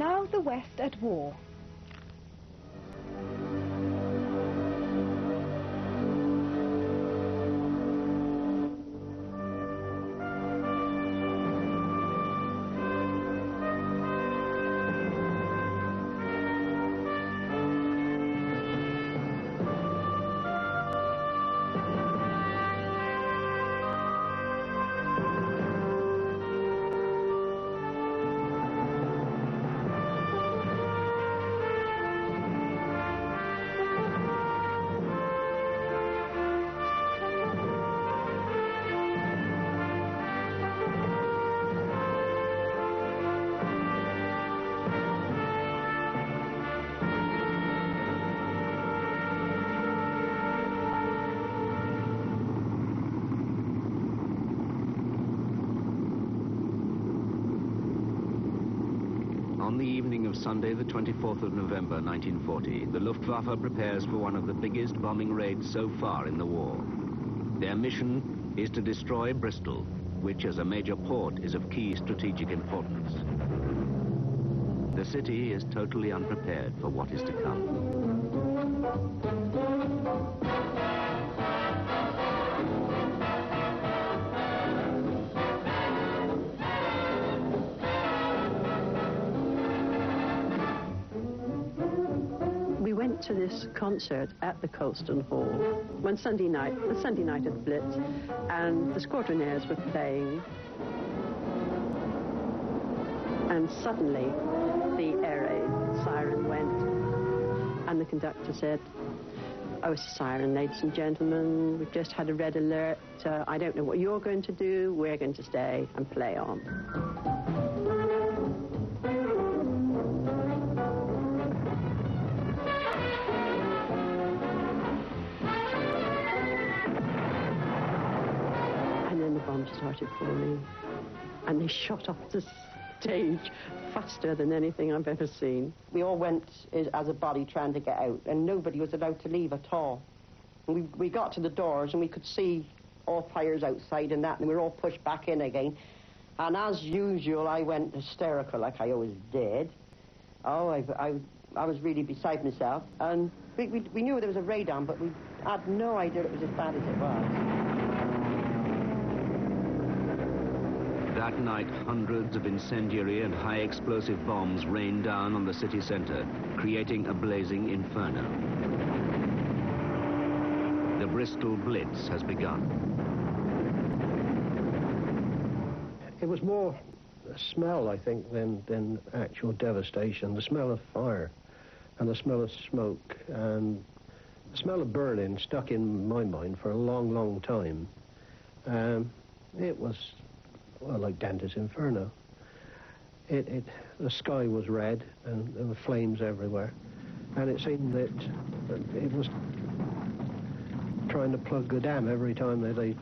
now the West at war. On the evening of Sunday, the 24th of November, 1940, the Luftwaffe prepares for one of the biggest bombing raids so far in the war. Their mission is to destroy Bristol, which as a major port is of key strategic importance. The city is totally unprepared for what is to come. We went to this concert at the Colston Hall one Sunday night, the Sunday night of the Blitz, and the Squadronaires were playing. And suddenly the air raid siren went, and the conductor said, "Oh, it's a siren, ladies and gentlemen. We've just had a red alert. I don't know what you're going to do. We're going to stay and play on." And then the bombs started falling, and they shot off the stage faster than anything I've ever seen. We all went as a body trying to get out, and nobody was allowed to leave at all. And we got to the doors, and we could see all fires outside and that, and we were all pushed back in again. And as usual, I went hysterical, like I always did. Oh, I was really beside myself. And we knew there was a raid on, but we had no idea it was as bad as it was. That night, hundreds of incendiary and high-explosive bombs rained down on the city centre, creating a blazing inferno. The Bristol Blitz has begun. It was more a smell, I think, than actual devastation. The smell of fire and the smell of smoke and the smell of burning stuck in my mind for a long, long time. It was, well, like Dante's Inferno. The sky was red and there were flames everywhere. And it seemed that it was trying to plug the dam. Every time that they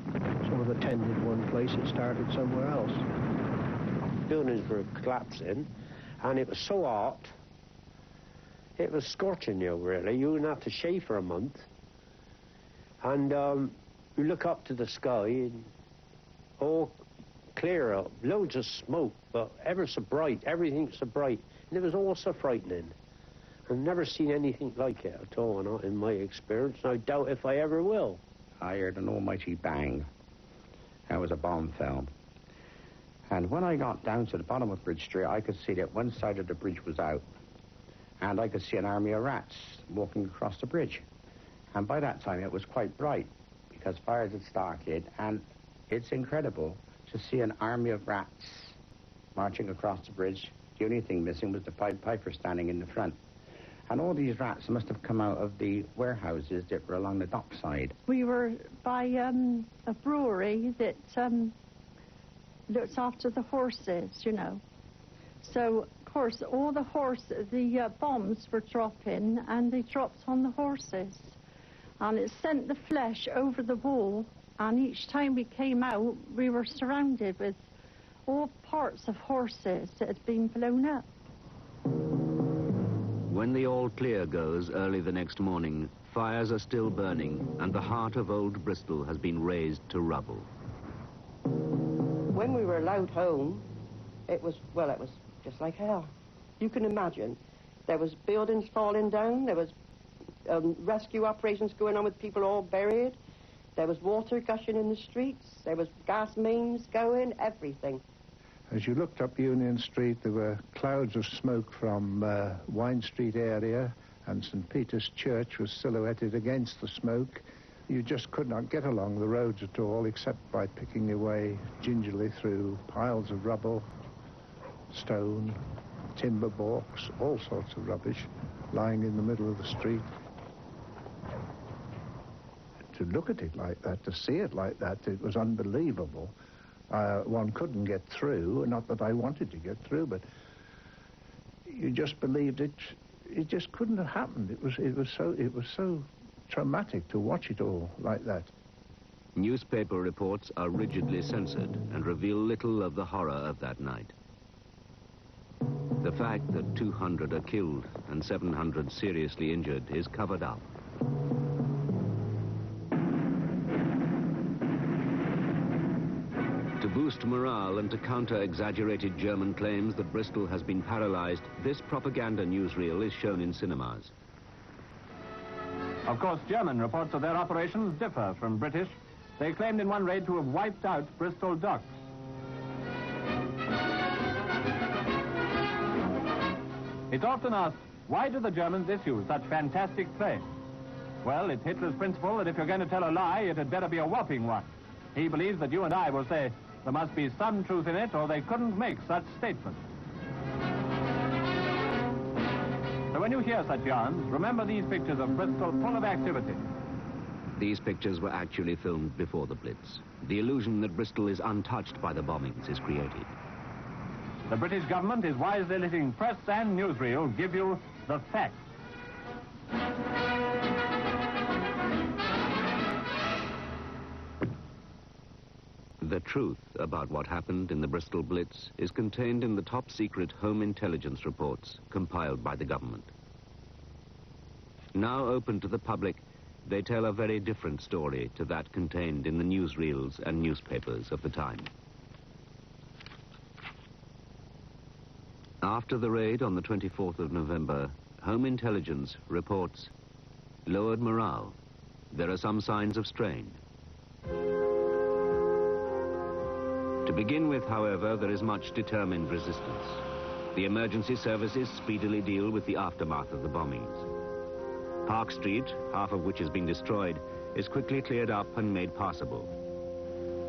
sort of attended one place, it started somewhere else. Buildings were collapsing, and it was so hot, it was scorching you, really. You wouldn't have to shave for a month. And you look up to the sky, and all clear up, loads of smoke, but ever so bright, everything so bright. And it was all so frightening. I've never seen anything like it at all, not in my experience, and I doubt if I ever will. I heard an almighty bang. That was a bomb fell. And when I got down to the bottom of Bridge Street, I could see that one side of the bridge was out, and I could see an army of rats walking across the bridge. And by that time, it was quite bright, because fires had started, and it's incredible to see an army of rats marching across the bridge. The only thing missing was the Pied Piper standing in the front. And all these rats must have come out of the warehouses that were along the dockside. We were by a brewery that looks after the horses, you know. So, of course, all the bombs were dropping, and they dropped on the horses. And it sent the flesh over the wall, and each time we came out, we were surrounded with all parts of horses that had been blown up. When the all clear goes early the next morning, fires are still burning, and the heart of old Bristol has been razed to rubble. When we were allowed home, it was just like hell. You can imagine. There was buildings falling down. There was rescue operations going on with people all buried. There was water gushing in the streets. There was gas mains going, everything. As you looked up Union Street, there were clouds of smoke from Wine Street area, and St. Peter's Church was silhouetted against the smoke. You just could not get along the roads at all, except by picking your way gingerly through piles of rubble, stone, timber balks, all sorts of rubbish lying in the middle of the street. To look at it like that, to see it like that, it was unbelievable. One couldn't get through, not that I wanted to get through, but you just believed it just couldn't have happened. It was so traumatic to watch it all like that. Newspaper reports are rigidly censored and reveal little of the horror of that night. The fact that 200 are killed and 700 seriously injured is covered up. To boost morale and to counter exaggerated German claims that Bristol has been paralyzed, this propaganda newsreel is shown in cinemas. Of course, German reports of their operations differ from British. They claimed in one raid to have wiped out Bristol docks. It's often asked, why do the Germans issue such fantastic claims? Well, it's Hitler's principle that if you're going to tell a lie, it had better be a whopping one. He believes that you and I will say, there must be some truth in it, or they couldn't make such statements. So when you hear such yarns, remember these pictures of Bristol full of activity. These pictures were actually filmed before the Blitz. The illusion that Bristol is untouched by the bombings is created. The British government is wisely letting press and newsreel give you the facts. The truth about what happened in the Bristol Blitz is contained in the top-secret Home Intelligence reports compiled by the government. Now open to the public, they tell a very different story to that contained in the newsreels and newspapers of the time. After the raid on the 24th of November, Home Intelligence reports lowered morale. There are some signs of strain. To begin with, however, there is much determined resistance. The emergency services speedily deal with the aftermath of the bombings. Park Street, half of which has been destroyed, is quickly cleared up and made passable.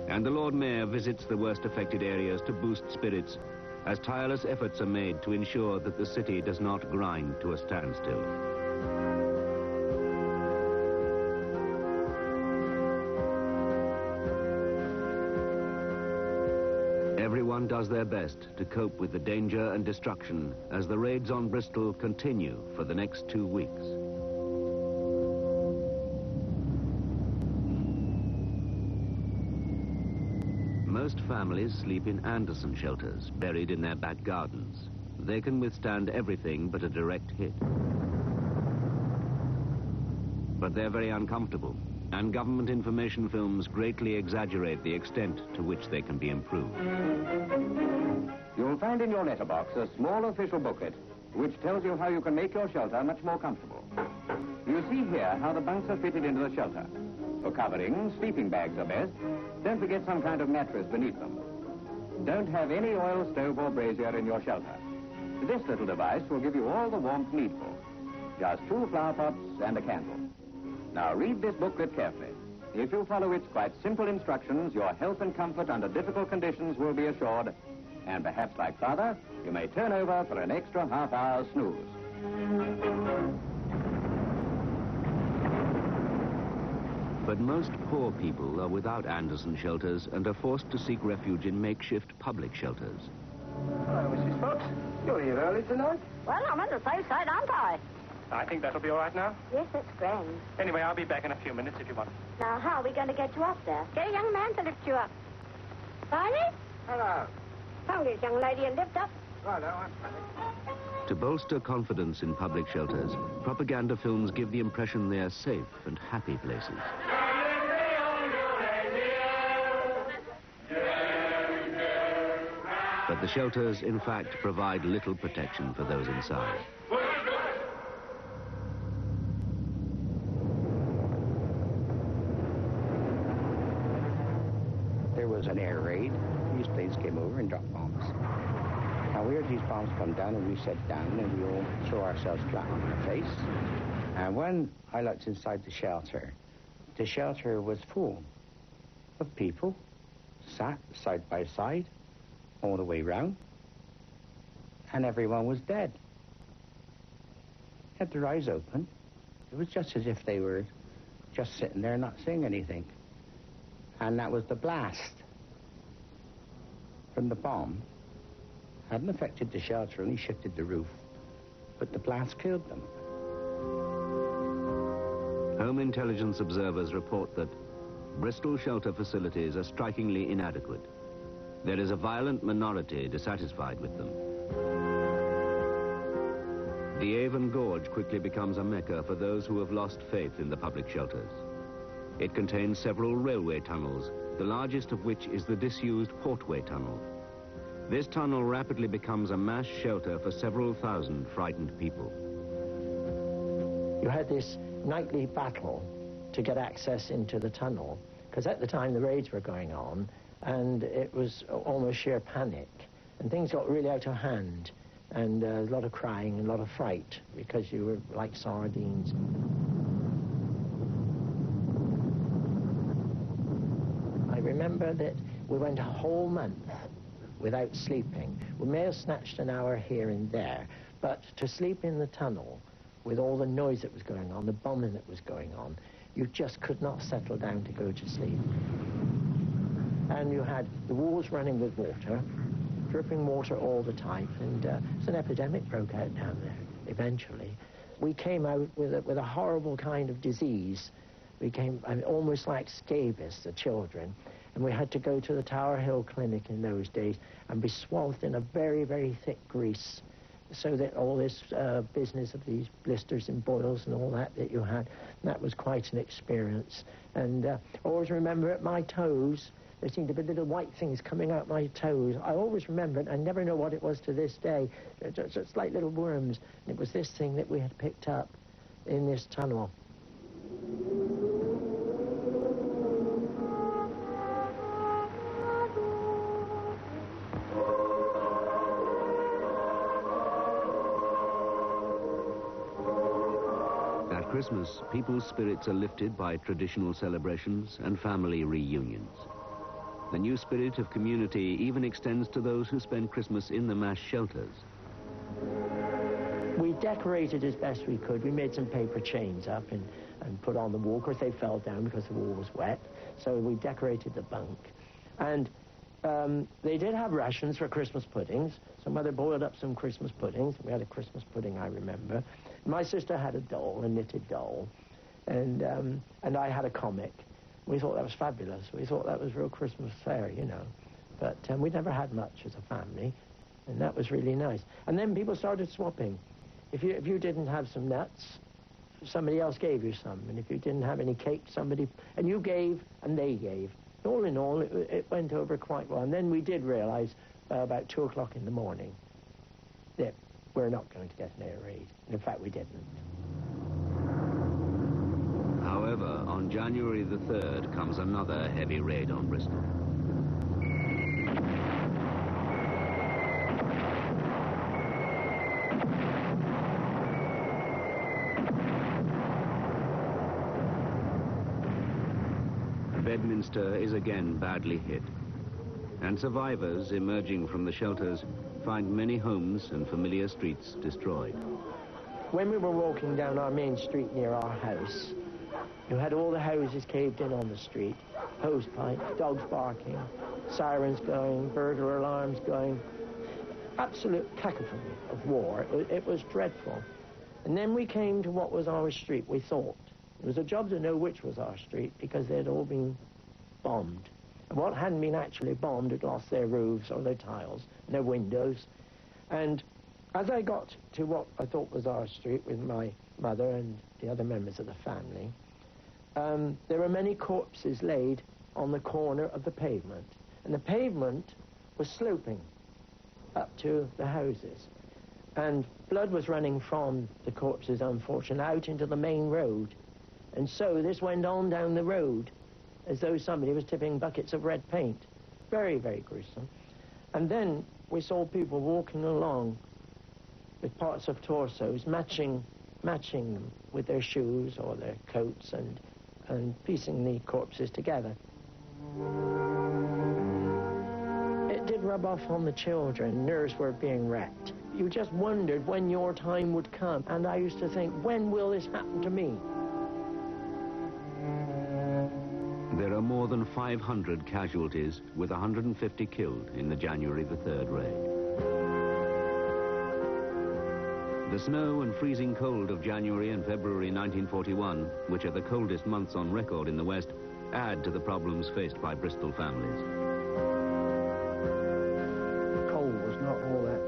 And the Lord Mayor visits the worst affected areas to boost spirits, as tireless efforts are made to ensure that the city does not grind to a standstill. Everyone does their best to cope with the danger and destruction as the raids on Bristol continue for the next 2 weeks. Most families sleep in Anderson shelters, buried in their back gardens. They can withstand everything but a direct hit. But they're very uncomfortable, and government information films greatly exaggerate the extent to which they can be improved. You'll find in your letterbox a small official booklet which tells you how you can make your shelter much more comfortable. You see here how the bunks are fitted into the shelter. For covering, sleeping bags are best. Don't forget some kind of mattress beneath them. Don't have any oil stove or brazier in your shelter. This little device will give you all the warmth needful. Just 2 flower pots and a candle. Now read this booklet carefully. If you follow its quite simple instructions, your health and comfort under difficult conditions will be assured. And perhaps like Father, you may turn over for an extra half-hour snooze. But most poor people are without Anderson shelters and are forced to seek refuge in makeshift public shelters. Hello, Mrs. Fox. You're here early tonight? Well, I'm on the safe side, aren't I? I think that'll be all right now. Yes, that's grand. Anyway, I'll be back in a few minutes if you want. Now, how are we going to get you up there? Get a young man to lift you up. Barney? Hello. Phone this young lady and lift up. Righto, I'm coming. To bolster confidence in public shelters, propaganda films give the impression they are safe and happy places. But the shelters, in fact, provide little protection for those inside. There was an air raid. These planes came over and dropped bombs. Now we heard these bombs come down and we sat down and we all threw ourselves flat on our face. And when I looked inside the shelter was full of people sat side by side all the way round, and everyone was dead. Had their eyes open. It was just as if they were just sitting there not saying anything. And that was the blast from the bomb. Hadn't affected the shelter, only shifted the roof, but the blast killed them. Home intelligence observers report that Bristol shelter facilities are strikingly inadequate. There is a violent minority dissatisfied with them. The Avon Gorge quickly becomes a mecca for those who have lost faith in the public shelters. It contains several railway tunnels, the largest of which is the disused Portway Tunnel. This tunnel rapidly becomes a mass shelter for several thousand frightened people. You had this nightly battle to get access into the tunnel, because at the time the raids were going on, and it was almost sheer panic, and things got really out of hand, and a lot of crying and a lot of fright, because you were like sardines. I remember that we went a whole month without sleeping. We may have snatched an hour here and there, but to sleep in the tunnel with all the noise that was going on, the bombing that was going on, you just could not settle down to go to sleep. And you had the walls running with water, dripping water all the time, and an epidemic broke out down there eventually. We came out with a horrible kind of disease. We came almost like scabies, the children, and we had to go to the Tower Hill Clinic in those days and be swathed in a very, very thick grease, so that all this business of these blisters and boils and all that you had, that was quite an experience. And I always remember at my toes, there seemed to be little white things coming out my toes. I always remember it. I never know what it was to this day. Just like little worms. And it was this thing that we had picked up in this tunnel. At Christmas, people's spirits are lifted by traditional celebrations and family reunions. The new spirit of community even extends to those who spend Christmas in the mass shelters. We decorated as best we could. We made some paper chains up and put on the wall. Of course, they fell down because the wall was wet. So we decorated the bunk. And they did have rations for Christmas puddings. So Mother boiled up some Christmas puddings. We had a Christmas pudding, I remember. My sister had a doll, a knitted doll. And I had a comic. We thought that was fabulous. We thought that was real Christmas fare, you know. But we never had much as a family, and that was really nice. And then people started swapping. If you didn't have some nuts, somebody else gave you some. And if you didn't have any cake, and you gave and they gave. All in all, it went over quite well. And then we did realize about 2 o'clock in the morning that we're not going to get an air raid. And in fact, we didn't. However, on January the 3rd comes another heavy raid on Bristol. Bedminster is again badly hit, and survivors emerging from the shelters find many homes and familiar streets destroyed. When we were walking down our main street near our house, you had all the houses caved in on the street, hose pipes, dogs barking, sirens going, burglar alarms going. Absolute cacophony of war. It was dreadful. And then we came to what was our street, we thought. It was a job to know which was our street because they'd all been bombed. And what hadn't been actually bombed had lost their roofs or their tiles and their windows. And as I got to what I thought was our street with my mother and the other members of the family, there were many corpses laid on the corner of the pavement. And the pavement was sloping. up to the houses. And blood was running from the corpses, unfortunately, out into the main road. And so this went on down the road as though somebody was tipping buckets of red paint. Very, very gruesome. And then we saw people walking along with parts of torsos matching them with their shoes or their coats and piecing the corpses together. It did rub off on the children. Nerves were being wrecked. You just wondered when your time would come. And I used to think, when will this happen to me? There are more than 500 casualties, with 150 killed in the January the 3rd raid. The snow and freezing cold of January and February 1941, which are the coldest months on record in the West, add to the problems faced by Bristol families. Coal was not all that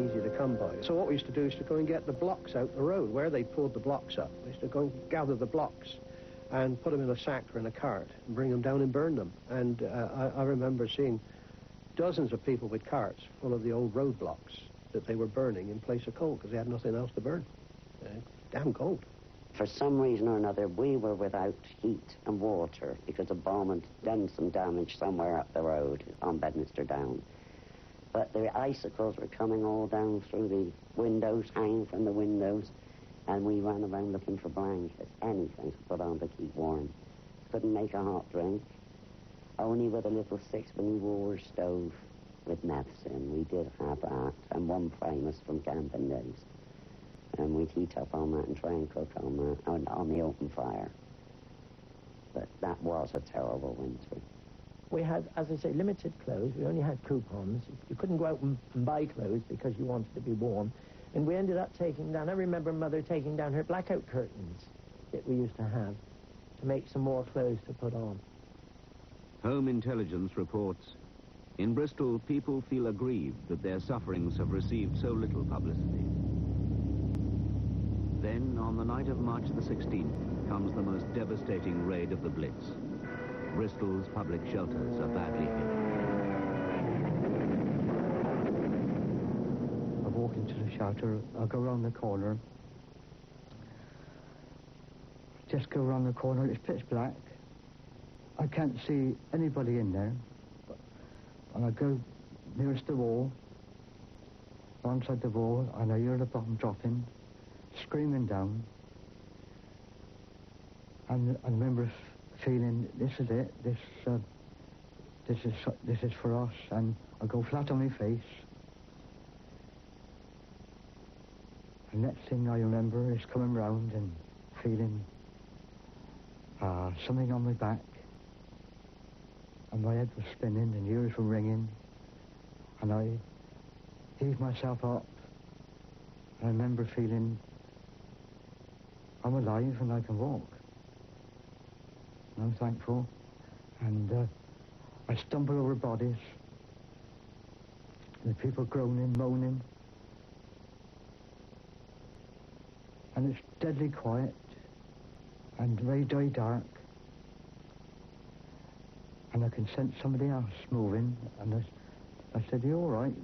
easy to come by. So what we used to do is to go and get the blocks out the road, where they pulled the blocks up. We used to go and gather the blocks and put them in a sack or in a cart and bring them down and burn them. And I remember seeing dozens of people with carts full of the old road blocks that they were burning in place of coal because they had nothing else to burn. Damn cold. For some reason or another, we were without heat and water because a bomb had done some damage somewhere up the road on Bedminster Down. But the icicles were coming all down through the windows, hanging from the windows, and we ran around looking for blankets, anything to put on to keep warm. Couldn't make a hot drink, only with a little sixpenny Woolworth stove with meths in. We did have that, and one Primus from camping days. And we'd heat up on that and try and cook on that, on the open fire. But that was a terrible winter. We had, as I say, limited clothes. We only had coupons. You couldn't go out and buy clothes because you wanted to be warm. And we ended up taking down, I remember Mother taking down her blackout curtains that we used to have to make some more clothes to put on. Home Intelligence reports, in Bristol, people feel aggrieved that their sufferings have received so little publicity. Then, on the night of March the 16th, comes the most devastating raid of the Blitz. Bristol's public shelters are badly hit. I walk into the shelter, I go around the corner. Just go around the corner, it's pitch black. I can't see anybody in there. And I go nearest the wall, alongside the wall, and I hear the bomb dropping, screaming down. And I remember feeling, this is it, this is for us, and I go flat on my face. The next thing I remember is coming round and feeling something on my back, and my head was spinning and ears were ringing, and I heaved myself up. I remember feeling I'm alive and I can walk. And I'm thankful. And I stumble over bodies. The people groaning, moaning. And it's deadly quiet and very, very dark. And I can sense somebody else moving. And I said, "Are you all right?"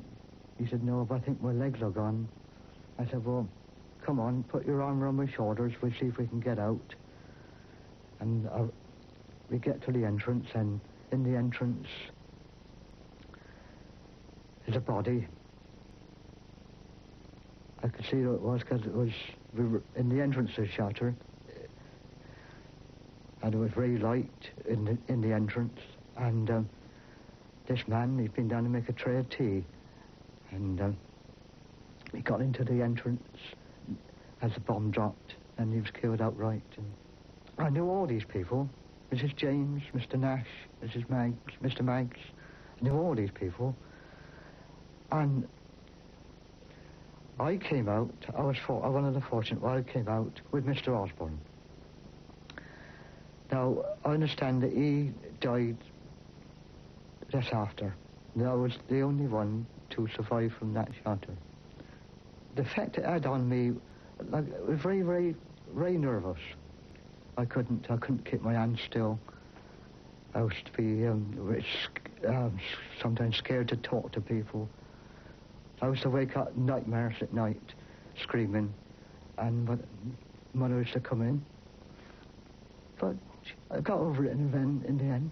He said, "No, but I think my legs are gone." I said, "Well, come on, put your arm around my shoulders. We'll see if we can get out." And we get to the entrance, and in the entrance is a body. I could see who it was because we were in the entrance of the shelter, and it was very light in the entrance. And this man, he'd been down to make a tray of tea, and he got into the entrance as the bomb dropped, and he was killed outright. And I knew all these people: Mrs. James, Mr. Nash, Mrs. Maggs, Mr. Maggs. I knew all these people, and I came out. I was one of the fortunate. I came out with Mr. Osborne. Now I understand that he died just after. I was the only one to survive from that shelter. The effect it had on me, I was very, very, very nervous. I couldn't keep my hands still. I used to be sometimes scared to talk to people. I used to wake up nightmares at night, screaming, and Mother used to come in. But I got over it in the end.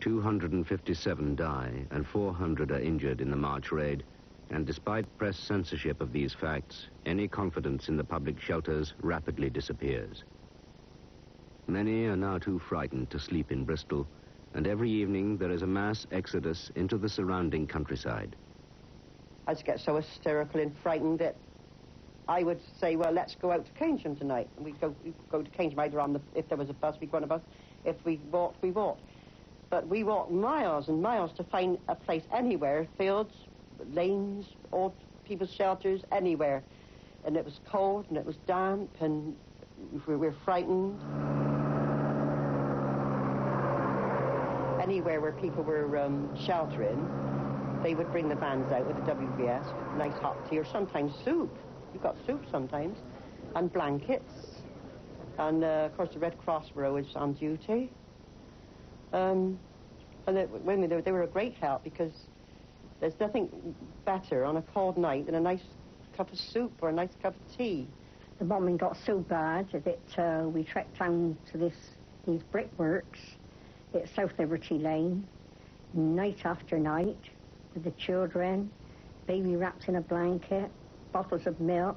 257 die and 400 are injured in the March raid, and despite press censorship of these facts, any confidence in the public shelters rapidly disappears. Many are now too frightened to sleep in Bristol, and every evening there is a mass exodus into the surrounding countryside. I just get so hysterical and frightened that I would say, well, let's go out to Keynsham tonight. And we'd go to Keynsham either if there was a bus, we'd go on a bus. If we walked, we walked. But we walked miles and miles to find a place anywhere, fields, lanes, old people's shelters, anywhere. And it was cold and it was damp and we were frightened. Anywhere where people were sheltering, they would bring the vans out with the WBS, nice hot tea, or sometimes soup. You got soup sometimes, and blankets. And, of course, the Red Cross were always on duty. And they were a great help because there's nothing better on a cold night than a nice cup of soup or a nice cup of tea. The bombing got so bad that we trekked down to these brickworks at South Liberty Lane, night after night, with the children, baby wrapped in a blanket, bottles of milk,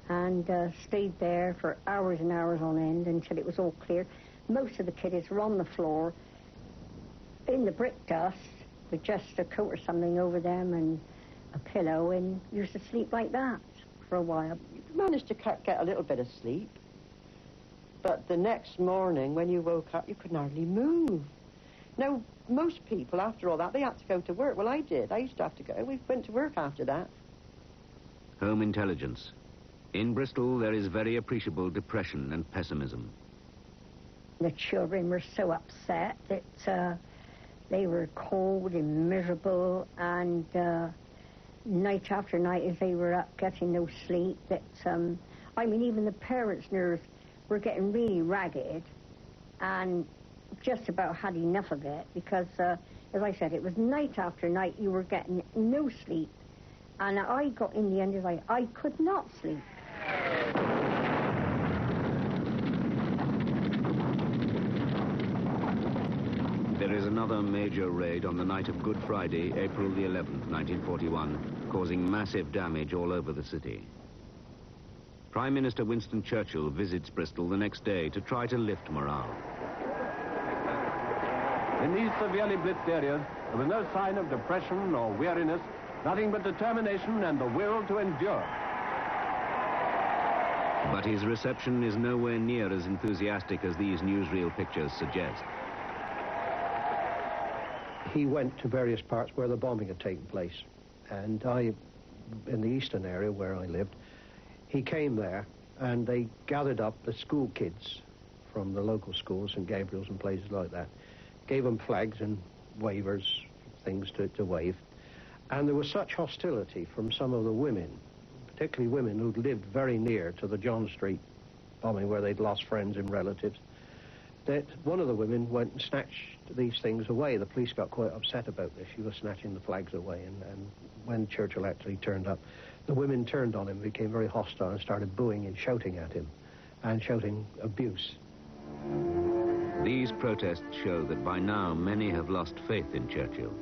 and stayed there for hours and hours on end until it was all clear. Most of the kiddies were on the floor in the brick dust with just a coat or something over them and a pillow, and used to sleep like that for a while. You managed to get a little bit of sleep, but the next morning when you woke up, you couldn't hardly move. Now, most people, after all that, they had to go to work. Well, I did. I used to have to go. We went to work after that. Home intelligence. In Bristol, there is very appreciable depression and pessimism. The children were so upset that they were cold and miserable, and night after night as they were up getting no sleep, that, I mean, even the parents' nerves were getting really ragged and just about had enough of it because, as I said, it was night after night you were getting no sleep. And I got in the end, I could not sleep. There is another major raid on the night of Good Friday, April the 11th, 1941, causing massive damage all over the city. Prime Minister Winston Churchill visits Bristol the next day to try to lift morale. In these severely blitzed areas, there was no sign of depression or weariness, nothing but determination and the will to endure. But his reception is nowhere near as enthusiastic as these newsreel pictures suggest. He went to various parts where the bombing had taken place. And in the eastern area where I lived, he came there and they gathered up the school kids from the local schools, St. Gabriel's and places like that, gave them flags and wavers, things to wave. And there was such hostility from some of the women, particularly women who'd lived very near to the John Street bombing where they'd lost friends and relatives, that one of the women went and snatched these things away. The police got quite upset about this. She was snatching the flags away, and when Churchill actually turned up, the women turned on him, became very hostile, and started booing and shouting at him, and shouting abuse. These protests show that by now many have lost faith in Churchill.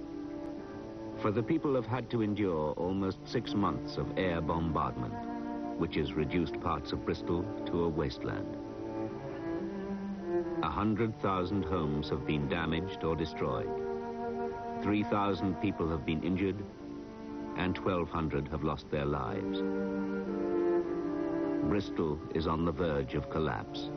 For the people have had to endure almost 6 months of air bombardment, which has reduced parts of Bristol to a wasteland. 100,000 homes have been damaged or destroyed. 3,000 people have been injured, and 1,200 have lost their lives. Bristol is on the verge of collapse.